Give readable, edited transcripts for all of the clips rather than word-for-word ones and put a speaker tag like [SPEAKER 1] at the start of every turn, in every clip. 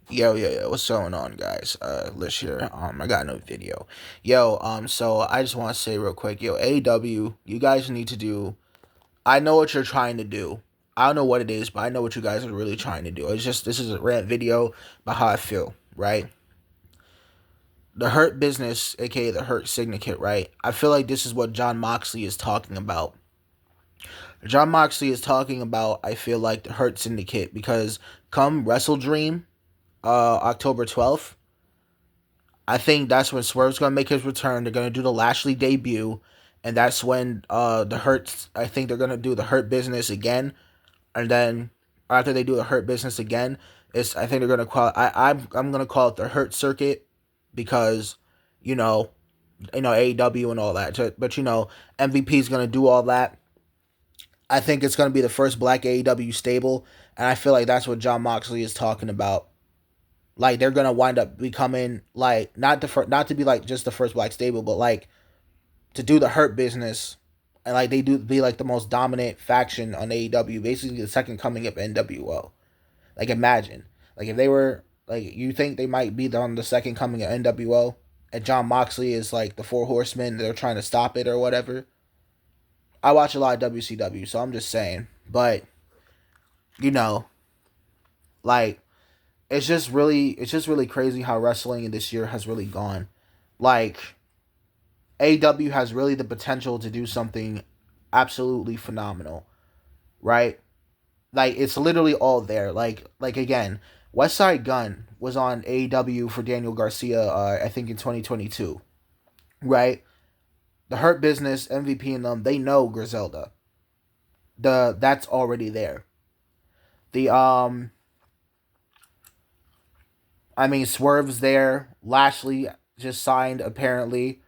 [SPEAKER 1] Yo, what's going on, guys? Lish here. I got no video. So I just want to say real quick, AW, you guys need to do. I know what you're trying to do. I don't know what it is, but I know what you guys are really trying to do. It's just this is a rant video about how I feel, right? The Hurt Business, aka the Hurt Syndicate, right? I feel like this is what John Moxley is talking about. John Moxley is talking about. I feel like the Hurt Syndicate because come Wrestle Dream, October 12th. I think that's when Swerve's gonna make his return. They're gonna do the Lashley debut, and that's when the Hurts. I think they're gonna do the Hurt Business again, and then after they do the Hurt Business again, it's I think they're gonna call. I'm gonna call it the Hurt Circuit because you know AEW and all that. But MVP is gonna do all that. I think it's gonna be the first Black AEW stable, and I feel like that's what John Moxley is talking about. Like they're gonna wind up becoming like not to be like just the first Black stable, but like to do the Hurt Business, and like they do be like the most dominant faction on AEW, basically the second coming of NWO. Like imagine, like if they were like you think they might be on the second coming of NWO, and John Moxley is like the Four Horsemen. They're trying to stop it or whatever. I watch a lot of WCW, so I'm just saying. But you know, like it's just really crazy how wrestling in this year has really gone. Like AW has really the potential to do something absolutely phenomenal, right? Like it's literally all there. Like again, West Side Gun was on AEW for Daniel Garcia, I think in 2022, right? The Hurt Business, MVP, and them, they know Griselda. That's already there. The I mean Swerve's there. Lashley just signed apparently.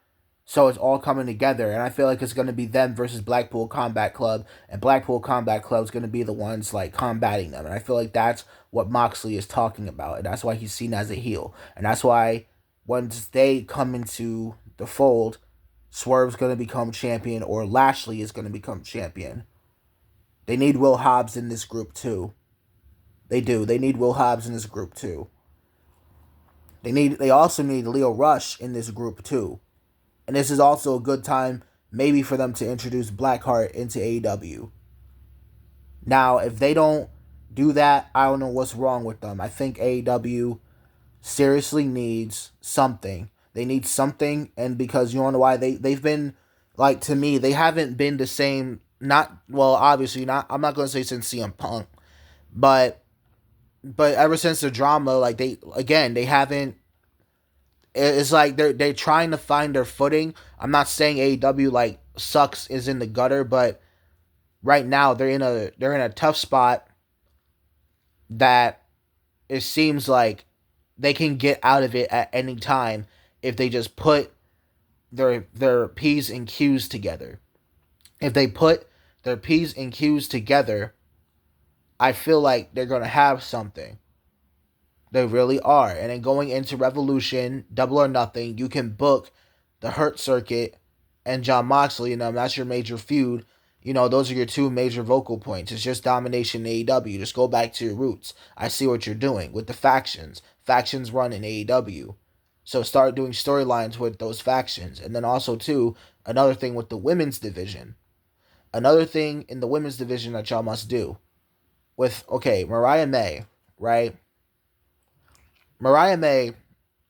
[SPEAKER 1] So it's all coming together, and I feel like it's going to be them versus Blackpool Combat Club, and Blackpool Combat Club is going to be the ones like combating them, and I feel like that's what Moxley is talking about, and that's why he's seen as a heel, and that's why once they come into the fold, Swerve's going to become champion, or Lashley is going to become champion. They need Will Hobbs in this group too. They do. They need Will Hobbs in this group too. They also need Leo Rush in this group too. And this is also a good time, maybe, for them to introduce Blackheart into AEW. Now, if they don't do that, I don't know what's wrong with them. I think AEW seriously needs something. They need something, and because you know why they've been like to me, they haven't been the same. Not well, obviously not. I'm not gonna say since CM Punk, but ever since the drama, like they haven't. It's like they're trying to find their footing. I'm not saying AEW like sucks is in the gutter, but right now they're in a tough spot that it seems like they can get out of it at any time if they just put their P's and Q's together. If they put their P's and Q's together, I feel like they're gonna have something. They really are. And then going into Revolution, Double or Nothing, you can book the Hurt Circuit and John Moxley, and that's your major feud. Those are your two major vocal points. It's just domination in AEW. Just go back to your roots. I see what you're doing with the factions. Factions run in AEW. So start doing storylines with those factions. And then also, too, another thing with the women's division. Another thing in the women's division that y'all must do. With, okay, Mariah May, right? Mariah May,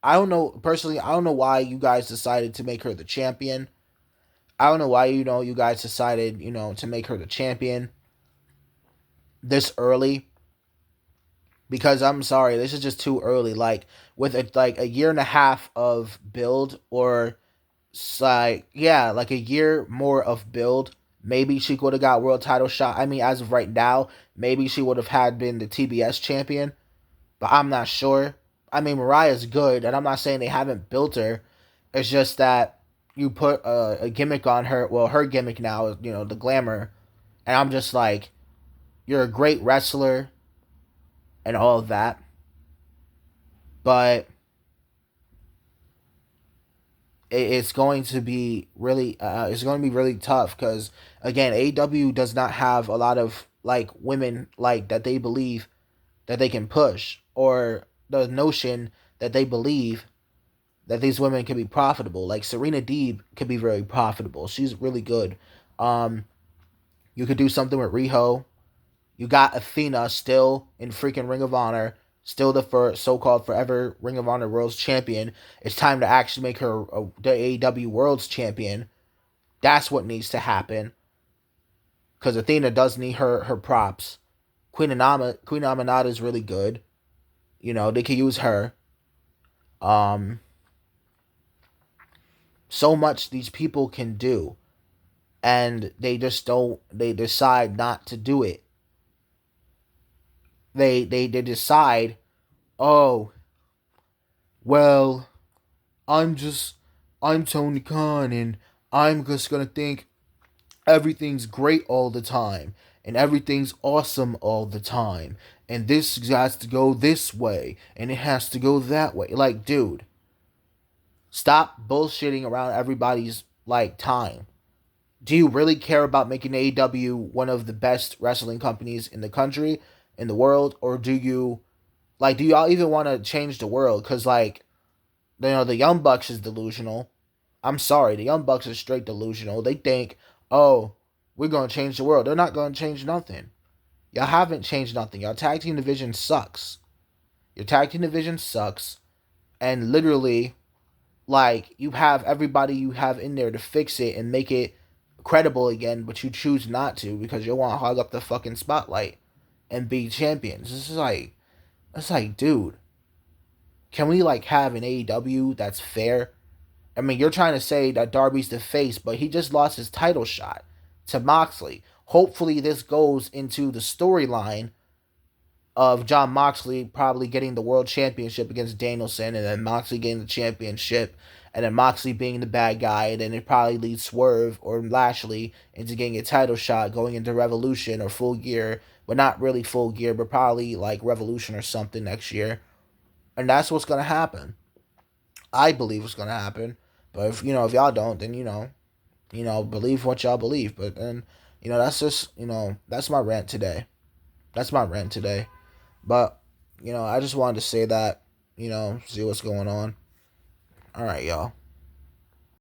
[SPEAKER 1] I don't know personally. I don't know why you guys decided to make her the champion. I don't know why you guys decided to make her the champion this early. Because I'm sorry, this is just too early. Like with like a year and a half of build, or like yeah, like a year more of build. Maybe she would have got world title shot. I mean, as of right now, maybe she would have had been the TBS champion, but I'm not sure. I mean, Mariah's good, and I'm not saying they haven't built her. It's just that you put a gimmick on her. Well, her gimmick now is, the glamour. And I'm just like, you're a great wrestler and all of that. But it's going to be really tough because, again, AEW does not have a lot of, like, women, like, that they believe that they can push. Or the notion that they believe that these women can be profitable. Like Serena Deeb can be very profitable. She's really good. Um, you could do something with Riho. You got Athena still in freaking Ring of Honor, still the so-called forever Ring of Honor World's Champion. It's time to actually make her the AEW World's Champion. That's what needs to happen. Because Athena does need her props. Queen Aminata is really good. You know, they could use her. Um, so much these people can do, and they just don't. They decide not to do it. They decide, oh, well, I'm just I'm Tony Khan, and I'm just gonna think everything's great all the time and everything's awesome all the time, and this has to go this way and it has to go that way. Like, dude, stop bullshitting around everybody's like time. Do you really care about making AEW one of the best wrestling companies in the country, in the world, or do y'all even want to change the world? Because like, the Young Bucks is delusional. I'm sorry, the Young Bucks are straight delusional. They think, oh, we're gonna change the world. They're not gonna change nothing. Y'all haven't changed nothing. Your tag team division sucks. Your tag team division sucks, and literally, like, you have everybody you have in there to fix it and make it credible again, but you choose not to because you want to hog up the fucking spotlight and be champions. It's like, dude, can we like have an AEW that's fair? I mean, you're trying to say that Darby's the face, but he just lost his title shot to Moxley. Hopefully, this goes into the storyline of John Moxley probably getting the world championship against Danielson, and then Moxley getting the championship, and then Moxley being the bad guy, and then it probably leads Swerve or Lashley into getting a title shot going into Revolution or Full Gear, but not really Full Gear, but probably like Revolution or something next year. And that's what's gonna happen. I believe what's gonna happen. But if y'all don't, then believe what y'all believe. But then, that's just, that's my rant today. That's my rant today. But, I just wanted to say that, see what's going on. All right, y'all.